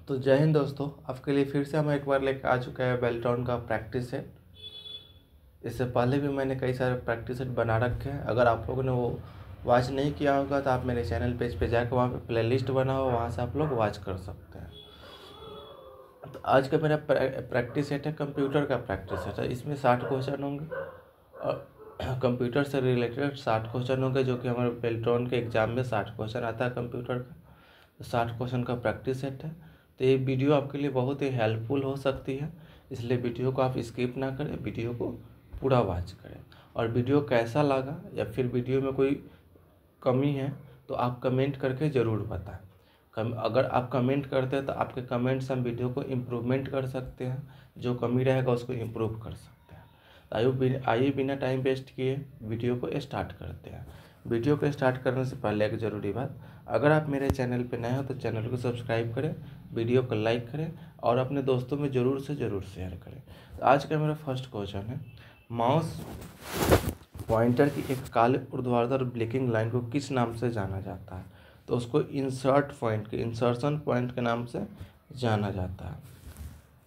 तो जय हिंद दोस्तों, आपके लिए फिर से हम एक बार लेकर आ चुके हैं बेल्ट्रॉन का प्रैक्टिस सेट। इससे पहले भी मैंने कई सारे प्रैक्टिस सेट बना रखे हैं। अगर आप लोगों ने वो वॉच नहीं किया होगा तो आप मेरे चैनल पेज पे जाकर वहाँ पे प्लेलिस्ट बना हो, वहाँ से आप लोग वॉच कर सकते हैं। तो आज का मेरा प्रैक्टिस सेट है कंप्यूटर का प्रैक्टिस सेट है। इसमें 60 क्वेश्चन होंगे और कंप्यूटर से रिलेटेड 60 क्वेश्चन होंगे, जो कि हमारे बेल्ट्रॉन के एग्ज़ाम में 60 क्वेश्चन आता है कंप्यूटर का। तो 60 क्वेश्चन का प्रैक्टिस सेट है। तो ये वीडियो आपके लिए बहुत ही हेल्पफुल हो सकती है, इसलिए वीडियो को आप स्किप ना करें, वीडियो को पूरा वॉच करें। और वीडियो कैसा लगा या फिर वीडियो में कोई कमी है तो आप कमेंट करके ज़रूर बताएं। अगर आप कमेंट करते हैं तो आपके कमेंट्स हम वीडियो को इम्प्रूवमेंट कर सकते हैं, जो कमी रहेगा उसको इम्प्रूव कर सकते हैं। आइए बिना टाइम वेस्ट किए वीडियो को स्टार्ट करते हैं। वीडियो को स्टार्ट करने से पहले एक ज़रूरी बात, अगर आप मेरे चैनल पर नए हो तो चैनल को सब्सक्राइब करें, वीडियो को लाइक करें और अपने दोस्तों में ज़रूर से ज़रूर शेयर करें। तो आज का मेरा फर्स्ट क्वेश्चन है, माउस पॉइंटर की एक काले ऊर्ध्वाधर ब्लिंकिंग लाइन को किस नाम से जाना जाता है? तो उसको इंसर्शन पॉइंट के नाम से जाना जाता है।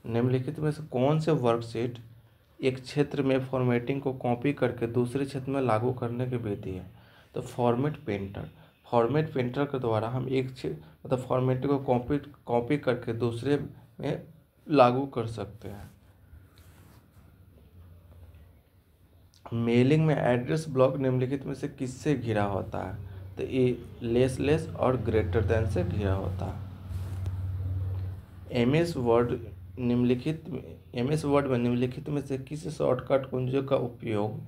निम्नलिखित में से कौन से वर्कशीट एक क्षेत्र में फॉर्मेटिंग को कॉपी करके दूसरे क्षेत्र में लागू करने की विधि है? तो फॉर्मेट पेंटर के द्वारा हम फॉर्मेटिंग को कॉपी करके दूसरे में लागू कर सकते हैं। मेलिंग में एड्रेस ब्लॉक निम्नलिखित में से किससे घिरा होता है? तो ये लेस और ग्रेटर देन से घिरा होता है। एमएस वर्ड में निम्नलिखित में से किस शॉर्टकट कुंजियों का उपयोग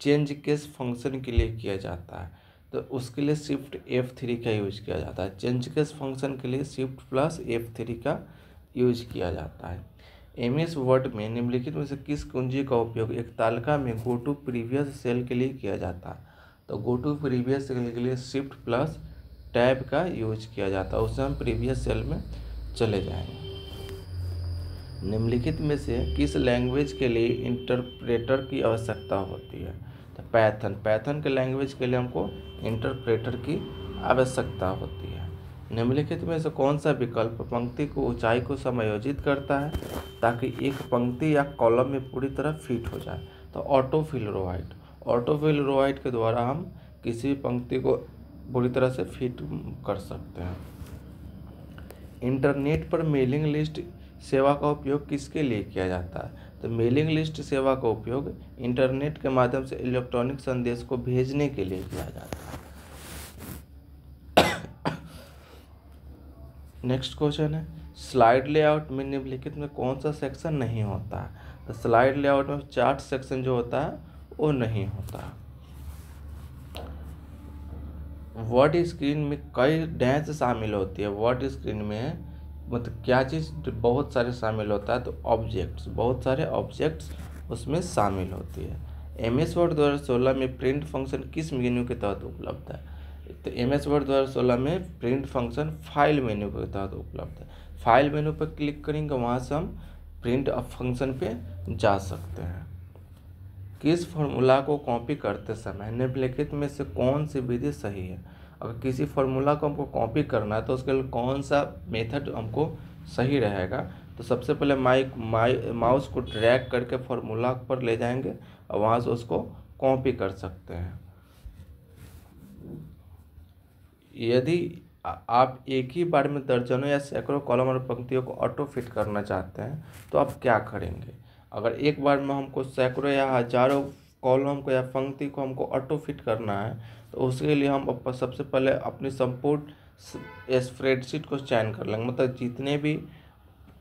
चेंज केस फंक्शन के लिए किया जाता है? तो उसके लिए शिफ्ट F3 का यूज किया जाता है। चेंज केस फंक्शन के लिए शिफ्ट प्लस F3 का यूज किया जाता है। एमएस वर्ड में निम्नलिखित में से किस कुंजी का उपयोग एक तालिका में गो टू प्रीवियस सेल के लिए किया जाता है? तो गो टू प्रीवियस सेल के लिए शिफ्ट प्लस टैब का यूज किया जाता है, उससे हम प्रीवियस सेल में चले जाएंगे। निम्नलिखित में से किस लैंग्वेज के लिए इंटरप्रेटर की आवश्यकता होती है? तो पैथन के लैंग्वेज के लिए हमको इंटरप्रेटर की आवश्यकता होती है। निम्नलिखित में से कौन सा विकल्प पंक्ति को ऊंचाई को समायोजित करता है ताकि एक पंक्ति या कॉलम में पूरी तरह फिट हो जाए? तो ऑटोफिल रोवाइट के द्वारा हम किसी भी पंक्ति को पूरी तरह से फिट कर सकते हैं। इंटरनेट पर मेलिंग लिस्ट सेवा का उपयोग किसके लिए किया जाता है? तो मेलिंग लिस्ट सेवा का उपयोग इंटरनेट के माध्यम से इलेक्ट्रॉनिक संदेश को भेजने के लिए किया जाता है। नेक्स्ट क्वेश्चन है, स्लाइड लेआउट में निम्नलिखित में कौन सा सेक्शन नहीं होता है? तो स्लाइड लेआउट में चार्ट सेक्शन जो होता है वो नहीं होता। वर्ड स्क्रीन में कई डैश शामिल होती है। वर्ड स्क्रीन में मतलब क्या चीज़ बहुत सारे शामिल होता है? तो बहुत सारे ऑब्जेक्ट्स उसमें शामिल होती है। एमएस वर्ड 2016 में प्रिंट फंक्शन किस मेन्यू के तहत उपलब्ध है? तो एमएस वर्ड 2016 में प्रिंट फंक्शन फाइल मेन्यू के तहत उपलब्ध है। फाइल मेन्यू पर क्लिक करेंगे, वहाँ से हम प्रिंट फंक्शन पे जा सकते हैं। किस फॉर्मूला को कॉपी करते समय निम्नलिखित में से कौन सी विधि सही है? अगर किसी फार्मूला को हमको कॉपी करना है तो उसके लिए कौन सा मेथड हमको सही रहेगा? तो सबसे पहले माउस को ड्रैग करके फार्मूला पर ले जाएंगे और वहाँ से उसको कॉपी कर सकते हैं। यदि आप एक ही बार में दर्जनों या सैकड़ों कॉलम और पंक्तियों को ऑटो फिट करना चाहते हैं तो आप क्या करेंगे? अगर एक बार में हमको सैकड़ों या हजारों कॉलम को या पंक्ति को हमको ऑटो फिट करना है तो उसके लिए हम सबसे पहले अपनी संपूर्ण स्प्रेडशीट को चयन कर लेंगे। मतलब जितने भी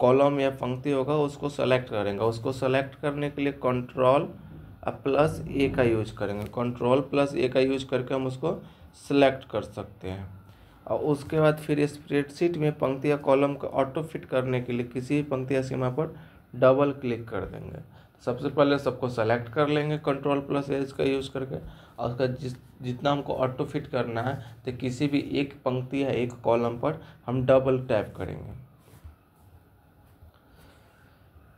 कॉलम या पंक्ति होगा उसको सेलेक्ट करेंगे। उसको सेलेक्ट करने के लिए Ctrl+A का यूज करेंगे। Ctrl+A का यूज करके हम उसको सेलेक्ट कर सकते हैं। और उसके बाद फिर स्प्रेडशीट में पंक्ति या कॉलम को ऑटो फिट करने के लिए किसी भी पंक्ति या सीमा पर डबल क्लिक कर देंगे। सबसे पहले सबको सेलेक्ट कर लेंगे Ctrl+A का यूज़ करके, और उसका जितना हमको ऑटो फिट करना है तो किसी भी एक पंक्ति या एक कॉलम पर हम डबल टैप करेंगे।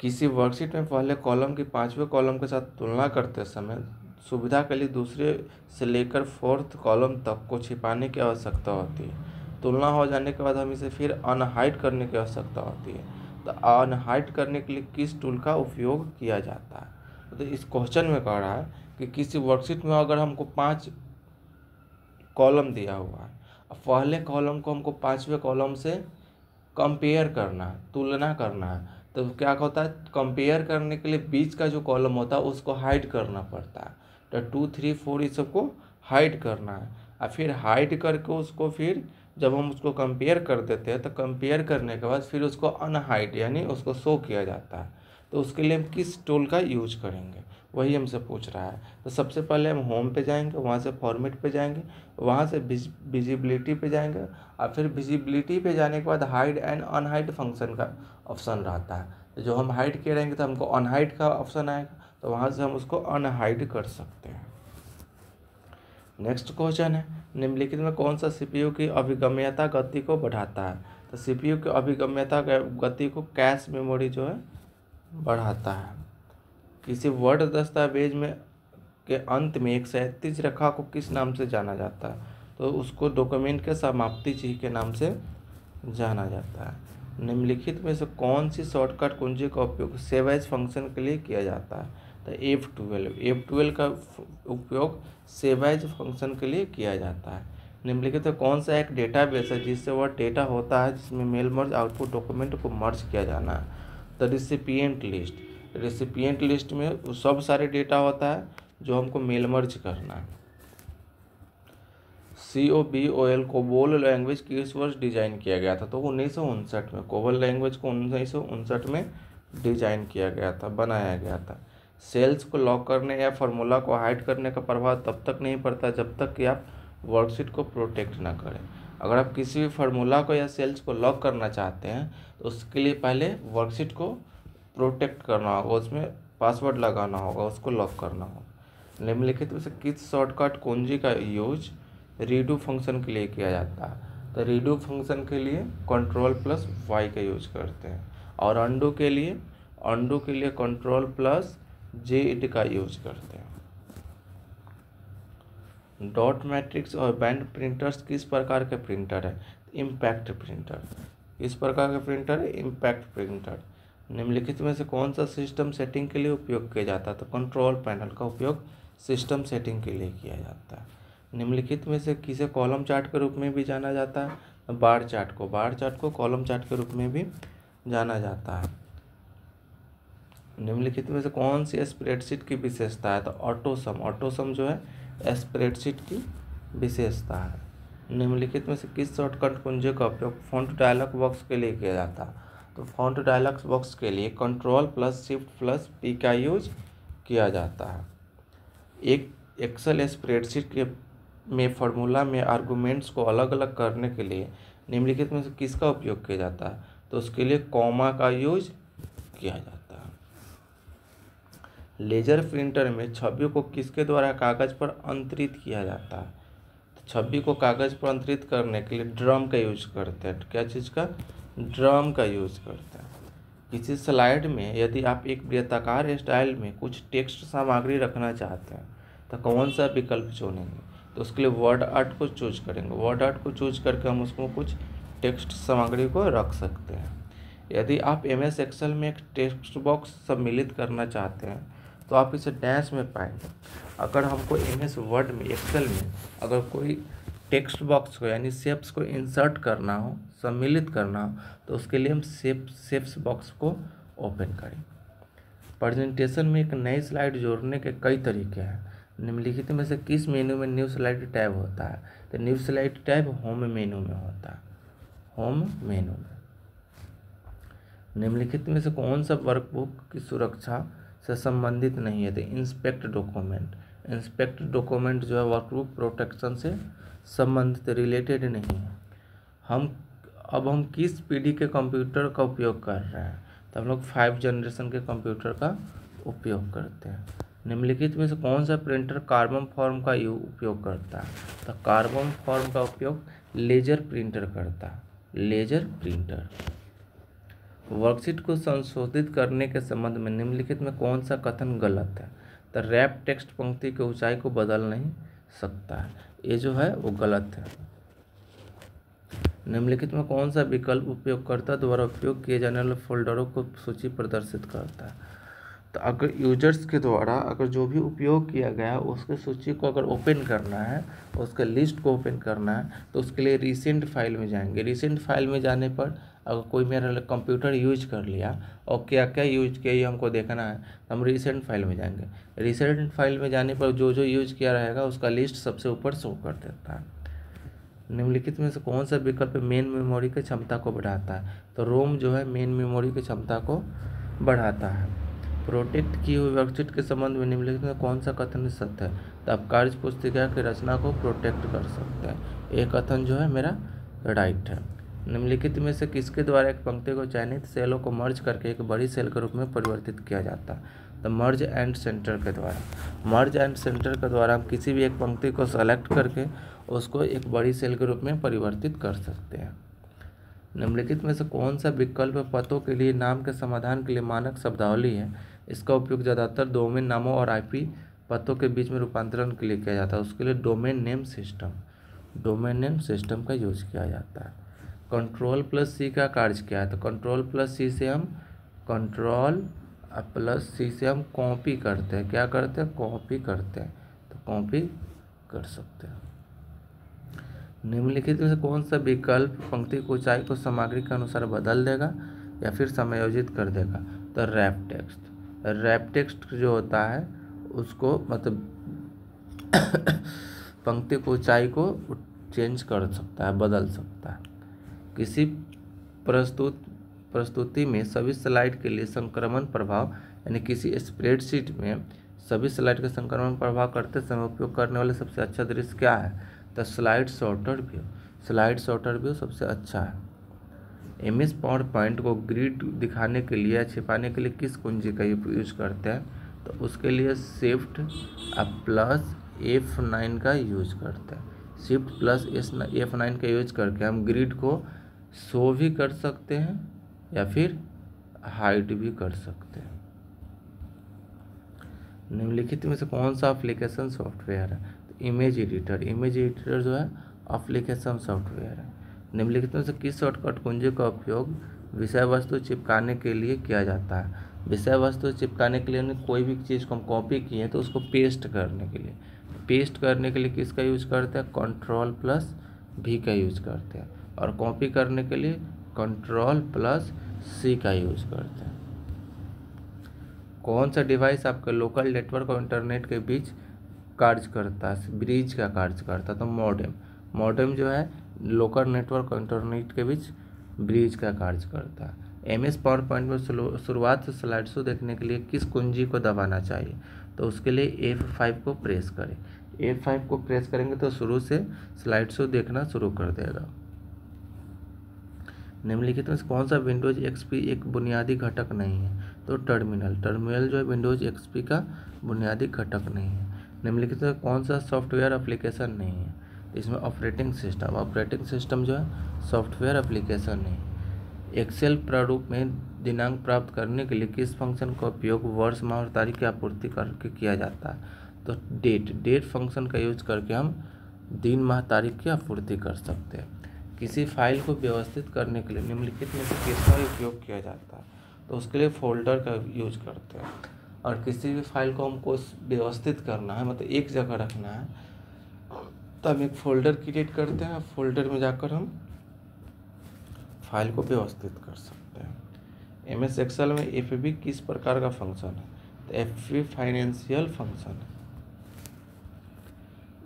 किसी वर्कशीट में पहले कॉलम की 5वें कॉलम के साथ तुलना करते समय सुविधा के लिए दूसरे से लेकर 4th कॉलम तक को छिपाने की आवश्यकता होती है। तुलना हो जाने के बाद हम इसे फिर अनहाइड करने की आवश्यकता होती है। तो अनहाइड करने के लिए किस टूल का उपयोग किया जाता है? तो इस क्वेश्चन में कह रहा है कि किसी वर्कशीट में अगर हमको 5 कॉलम दिया हुआ है, अब पहले कॉलम को हमको 5वें कॉलम से कंपेयर करना है, तुलना करना है, तो क्या होता है, कंपेयर करने के लिए बीच का जो कॉलम होता है उसको हाइड करना पड़ता है। तो 2, 3, 4 इस सबको हाइड करना है, और फिर हाइड करके उसको फिर जब हम उसको कंपेयर कर देते हैं तो कंपेयर करने के बाद फिर उसको अनहाइड यानी उसको शो किया जाता है। तो उसके लिए हम किस टूल का यूज करेंगे, वही हमसे पूछ रहा है। तो सबसे पहले हम होम पे जाएंगे, वहाँ से फॉर्मेट पे जाएंगे, वहाँ से विजिबिलिटी पे जाएंगे, और फिर विजिबिलिटी पे जाने के बाद हाइड एंड अनहाइड फंक्शन का ऑप्शन रहता है। तो जो हम हाइड के रहेंगे तो हमको अनहाइड का ऑप्शन आएगा, तो वहाँ से हम उसको अनहाइड कर सकते हैं। नेक्स्ट क्वेश्चन है, निम्नलिखित में कौन सा सीपीयू की अभिगम्यता गति को बढ़ाता है? तो सीपीयू की अभिगम्यता गति को कैश मेमोरी जो है बढ़ाता है। किसी वर्ड दस्तावेज में के अंत में एक 37 रेखा को किस नाम से जाना जाता है? तो उसको डॉक्यूमेंट के समाप्ति चिन्ह के नाम से जाना जाता है। निम्नलिखित में से कौन सी शॉर्टकट कुंजी का उपयोग सेव एज फंक्शन के लिए किया जाता है? तो F12 का उपयोग सेव एज फंक्शन के लिए किया जाता है। निम्नलिखित में कौन सा एक डेटाबेस है जिससे वह डेटा होता है जिसमें मेल मर्ज आउटपुट डॉक्यूमेंट को मर्ज किया जाना है? तो रिसिपिएंट लिस्ट में सब सारे डेटा होता है जो हमको मेल मर्ज करना है। COBOL कोबोल लैंग्वेज किस वर्ष डिजाइन किया गया था? तो 1959 में कोबोल लैंग्वेज को 1959 में डिजाइन किया गया था, बनाया गया था। सेल्स को लॉक करने या फार्मूला को हाइड करने का प्रभाव तब तक नहीं पड़ता जब तक कि आप वर्कशीट को प्रोटेक्ट ना करें। अगर आप किसी भी फार्मूला को या सेल्स को लॉक करना चाहते हैं तो उसके लिए पहले वर्कशीट को प्रोटेक्ट करना होगा, उसमें पासवर्ड लगाना होगा, उसको लॉक करना होगा। निम्नलिखित में से किस शॉर्टकट कुंजी का यूज रीडू फंक्शन के लिए किया जाता है? तो रीडू फंक्शन के लिए Ctrl+Y का यूज करते हैं, और अंडू के लिए Ctrl+Z का यूज करते हैं। डॉट मैट्रिक्स और बैंड प्रिंटर्स किस प्रकार के प्रिंटर है? Impact printer. किस प्रकार के प्रिंटर है? Impact printer. निम्नलिखित में से कौन सा सिस्टम सेटिंग के लिए उपयोग किया जाता है? तो कंट्रोल पैनल का उपयोग सिस्टम सेटिंग के लिए किया जाता है। निम्नलिखित में से किसे कॉलम चार्ट के रूप में भी जाना जाता है? बार चार्ट को कॉलम चार्ट के रूप में भी जाना जाता है। निम्नलिखित में से कौन सी स्प्रेडशीट की विशेषता है? तो ऑटोसम जो है स्प्रेडशीट की विशेषता है। निम्नलिखित में से किस शॉर्टकट कुंजी का उपयोग फॉन्ट डायलॉग बॉक्स के लिए किया जाता है? तो फॉन्ट डायलॉग बॉक्स के लिए Ctrl+Shift+P का यूज किया जाता है। एक एक्सेल स्प्रेडशीट के में फार्मूला में आर्गूमेंट्स को अलग अलग करने के लिए निम्नलिखित में से किसका उपयोग किया जाता है? तो उसके लिए कॉमा का यूज किया जाता है। लेजर प्रिंटर में छवि को किसके द्वारा कागज पर अंतरित किया जाता है? तो छवि को कागज पर अंतरित करने के लिए ड्रम का यूज करते हैं। क्या चीज़ का? ड्रम का यूज करते हैं। किसी स्लाइड में यदि आप एक वृत्ताकार स्टाइल में कुछ टेक्स्ट सामग्री रखना चाहते हैं तो कौन सा विकल्प चुनेंगे? तो उसके लिए वर्ड आर्ट को चूज करेंगे। वर्ड आर्ट को चूज करके हम उसमें कुछ टेक्स्ट सामग्री को रख सकते हैं। यदि आप MS एक्सेल में एक टेक्स्ट बॉक्स सम्मिलित करना चाहते हैं तो आप इसे डैश में पाएंगे। अगर हमको MS वर्ड में एक्सेल में अगर कोई टेक्स्ट बॉक्स को यानी शेप्स को इंसर्ट करना हो, सम्मिलित करना हो, तो उसके लिए हम शेप्स बॉक्स को ओपन करें। प्रेजेंटेशन में एक नई स्लाइड जोड़ने के कई तरीके हैं। निम्नलिखित में से किस मेनू में न्यू स्लाइड टैब होता है? तो न्यू स्लाइड टैब होम मेनू में होता है। होम मेनू में। निम्नलिखित में से कौन सा वर्कबुक की सुरक्षा से संबंधित नहीं है? तो इंस्पेक्ट डॉक्यूमेंट जो है वर्कबुक प्रोटेक्शन से संबंधित रिलेटेड नहीं है। हम किस पीढ़ी के कंप्यूटर का उपयोग कर रहे हैं? तो हम लोग 5 जनरेशन के कंप्यूटर का उपयोग करते हैं। निम्नलिखित में से कौन सा प्रिंटर कार्बन फॉर्म का उपयोग करता है? तो कार्बन फॉर्म का उपयोग लेजर प्रिंटर करता है। Laser printer. वर्कशीट को संशोधित करने के संबंध में निम्नलिखित में कौन सा कथन गलत है? तो रैप टेक्स्ट पंक्ति की ऊंचाई को बदल नहीं सकता है। ये जो है वो गलत है। निम्नलिखित में कौन सा विकल्प उपयोगकर्ता द्वारा उपयोग किए जाने वाले फ़ोल्डरों को सूची प्रदर्शित करता है? तो अगर यूजर्स के द्वारा अगर जो भी उपयोग किया गया उसके सूची को अगर ओपन करना है, उसके लिस्ट को ओपन करना है, तो उसके लिए रिसेंट फाइल में जाएंगे। रिसेंट फाइल में जाने पर अगर कोई मेरा कंप्यूटर यूज कर लिया और क्या क्या यूज किया ये हमको देखना है, तो हम रिसेंट फाइल में जाएंगे। रिसेंट फाइल में जाने पर जो जो यूज किया रहेगा उसका लिस्ट सबसे ऊपर शो कर देता है। निम्नलिखित में से कौन सा विकल्प मेन मेमोरी की क्षमता को बढ़ाता है? तो रोम जो है मेन मेमोरी की क्षमता को बढ़ाता है। प्रोटेक्ट की हुई वर्कशीट के संबंध में निम्नलिखित में कौन सा कथन सत्य है? तो आप कार्य पुस्तिका की रचना को प्रोटेक्ट कर सकते हैं। ये कथन जो है मेरा राइट है। निम्नलिखित में से किसके द्वारा एक पंक्ति को चयनित सेलों को मर्ज करके एक बड़ी सेल के रूप में परिवर्तित किया जाता है? तो मर्ज एंड सेंटर के द्वारा। मर्ज एंड सेंटर के द्वारा हम किसी भी एक पंक्ति को सेलेक्ट करके उसको एक बड़ी सेल के रूप में परिवर्तित कर सकते हैं। निम्नलिखित में से कौन सा विकल्प पतों के लिए नाम के समाधान के लिए मानक शब्दावली है? इसका उपयोग ज़्यादातर डोमेन नामों और आईपी पतों के बीच में रूपांतरण के लिए किया जाता है। उसके लिए डोमेन नेम सिस्टम का यूज किया जाता है। कंट्रोल प्लस सी का कार्य क्या है? तो कंट्रोल प्लस सी से हम कॉपी करते हैं। क्या करते हैं? कॉपी करते हैं। तो कॉपी कर सकते हैं। निम्नलिखित में से कौन सा विकल्प पंक्ति की ऊंचाई को सामग्री के अनुसार बदल देगा या फिर समायोजित कर देगा? तो रैप टेक्स्ट जो होता है उसको मतलब पंक्ति की ऊंचाई को चेंज कर सकता है, बदल सकता है। किसी प्रस्तुति में सभी स्लाइड के लिए संक्रमण प्रभाव यानी किसी स्प्रेडशीट में सभी स्लाइड के संक्रमण प्रभाव करते समय उपयोग करने वाले सबसे अच्छा दृश्य क्या है? तो स्लाइड सॉर्टर व्यू सबसे अच्छा है। एमएस पावर पॉइंट को ग्रिड दिखाने के लिए या छिपाने के लिए किस कुंजी का यूज करते हैं? तो उसके लिए शिफ्ट प्लस F9 का यूज करते हैं। शिफ्ट प्लस F9 का यूज करके हम ग्रिड को शो भी कर सकते हैं या फिर हाइड भी कर सकते हैं। निम्नलिखित में से कौन सा एप्लीकेशन सॉफ्टवेयर है? तो इमेज एडिटर जो है एप्लीकेशन सॉफ्टवेयर है। निम्नलिखित में से किस शॉर्टकट कुंजी का उपयोग विषय वस्तु चिपकाने के लिए किया जाता है? विषय वस्तु चिपकाने के लिए कोई भी चीज़ को हम कॉपी किए तो उसको पेस्ट करने के लिए किसका यूज करते हैं? कंट्रोल प्लस V का यूज करते हैं। और कॉपी करने के लिए कंट्रोल प्लस C का यूज करते हैं। कौन सा डिवाइस आपके लोकल नेटवर्क और इंटरनेट के बीच कार्य करता है? ब्रिज का कार्य करता है। तो मॉडेम जो है लोकल नेटवर्क और इंटरनेट के बीच ब्रिज का कार्य करता है। एमएस पावर पॉइंट में शुरुआत से स्लाइड शो देखने के लिए किस कुंजी को दबाना चाहिए? तो उसके लिए F5 को प्रेस करें। F5 को प्रेस करेंगे तो शुरू से स्लाइड शो देखना शुरू कर देगा। निम्नलिखित में कौन सा विंडोज XP एक बुनियादी घटक नहीं है? तो टर्मिनल जो है विंडोज XP का बुनियादी घटक नहीं है। निम्नलिखित में कौन सा सॉफ्टवेयर एप्लीकेशन नहीं है? इसमें ऑपरेटिंग सिस्टम जो है सॉफ्टवेयर एप्लीकेशन नहीं है। एक्सेल प्रारूप में दिनांक प्राप्त करने के लिए किस फंक्शन का उपयोग वर्ष माह और तारीख की आपूर्ति करके किया जाता है? तो डेट फंक्शन का यूज करके हम दिन माह तारीख की आपूर्ति कर सकते हैं। किसी फाइल को व्यवस्थित करने के लिए निम्नलिखित में से किसका उपयोग किया जाता है? तो उसके लिए फोल्डर का यूज करते हैं। और किसी भी फाइल को हमको व्यवस्थित करना है मतलब एक जगह रखना है तो हम एक फोल्डर क्रिएट करते हैं। फोल्डर में जाकर हम फाइल को व्यवस्थित कर सकते हैं। MS एक्सेल में FV किस प्रकार का फंक्शन है? तो FV फाइनेंशियल फंक्शन है।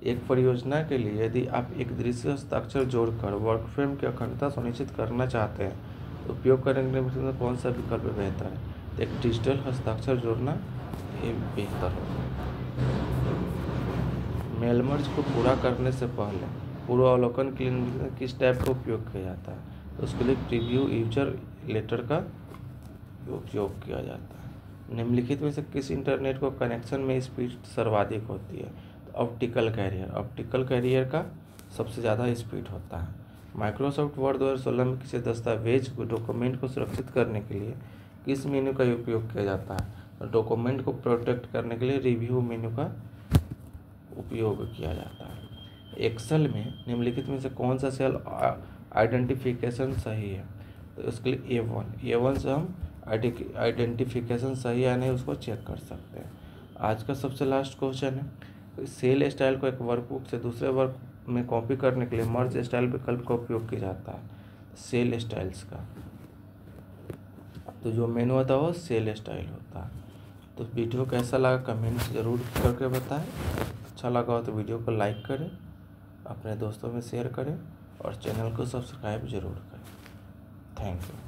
एक परियोजना के लिए यदि आप एक दृश्य हस्ताक्षर जोड़कर वर्कफ्रेम की अखंडता सुनिश्चित करना चाहते हैं तो उपयोग करने में कौन सा विकल्प बेहतर है? तो एक डिजिटल हस्ताक्षर जोड़ना ये बेहतर होगा। मेल मर्ज को पूरा करने से पहले पूर्वावलोकन के लिए किस टाइप का उपयोग किया जाता है? तो उसके लिए प्रीव्यू यूजर लेटर का उपयोग किया जाता है। निम्नलिखित में से किस इंटरनेट को कनेक्शन में स्पीड सर्वाधिक होती है? तो ऑप्टिकल कैरियर का सबसे ज़्यादा स्पीड होता है। माइक्रोसॉफ्ट वर्ड 2016 में किसी दस्तावेज को डॉक्यूमेंट को सुरक्षित करने के लिए किस मेन्यू का उपयोग किया जाता है? तो डॉक्यूमेंट को प्रोटेक्ट करने के लिए रिव्यू मेन्यू का उपयोग किया जाता है। एक्सेल में निम्नलिखित में से कौन सा सेल आइडेंटिफिकेशन सही है, तो उसके लिए A1 से हम आइडेंटिफिकेशन सही है या नहीं उसको चेक कर सकते हैं। आज का सबसे लास्ट क्वेश्चन है, सेल स्टाइल को एक वर्कबुक से दूसरे वर्क में कॉपी करने के लिए मर्ज स्टाइल विकल्प का उपयोग किया जाता है। सेल स्टाइल्स का तो जो मेनू होता है वो सेल स्टाइल होता है। तो वीडियो कैसा लगा कमेंट ज़रूर करके बताएं। अच्छा लगा हो तो वीडियो को लाइक करें, अपने दोस्तों में शेयर करें और चैनल को सब्सक्राइब ज़रूर करें। Thank you.